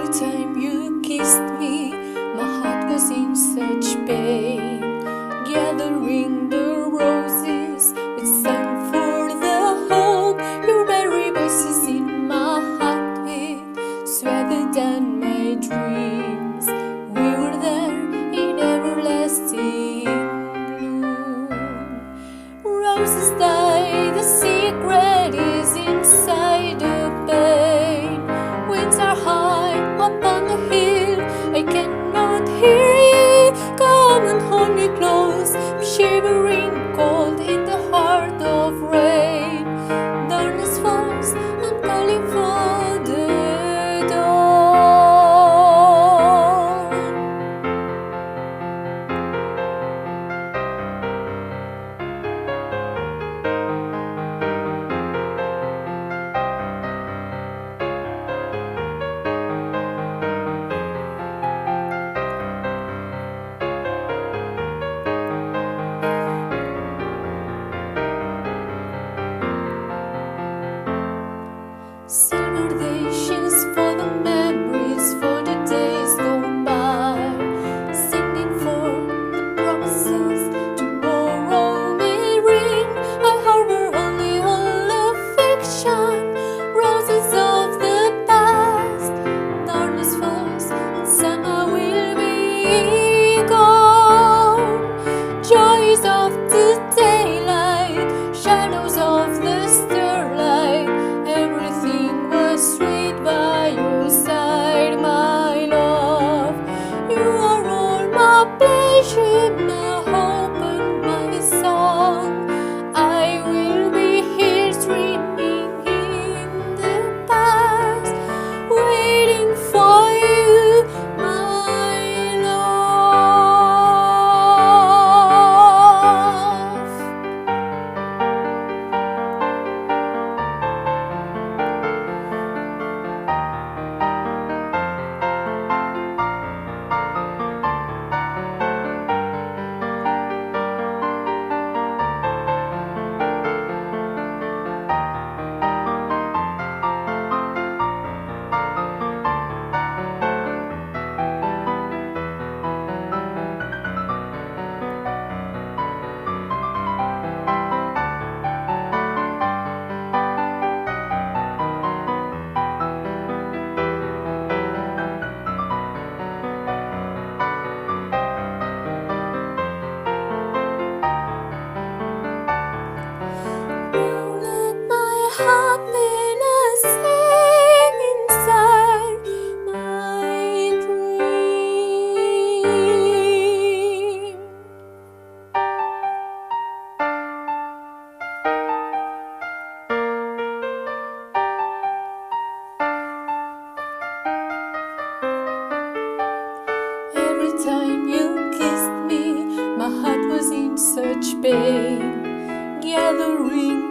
Every time you kissed me, my heart was in such pain. Gathering the roses, we sang for the hope. Your very voices in my heart with sweeter than my dreams. We were there in everlasting bloom. Roses die, the secret is inside the pain. Winds are high up on the hill, I cannot hear you. Come and hold me close, I'm shivering cold in the heart of rain. Darkness falls, I'm calling for the dawn. Silver dishes for the memories, for the days gone by. Singing for the promises tomorrow may ring. I harbor only all affection, roses of the past. Darkness falls and summer will be gone. Joys of the daylight, shadows of the starlight. Everything was sweet by your side, my love. You are all my pleasure, my hope and my song. I will be here dreaming in the past, waiting for you, my love. Happiness sing inside my dream. Every time you kissed me, my heart was in such pain. Gathering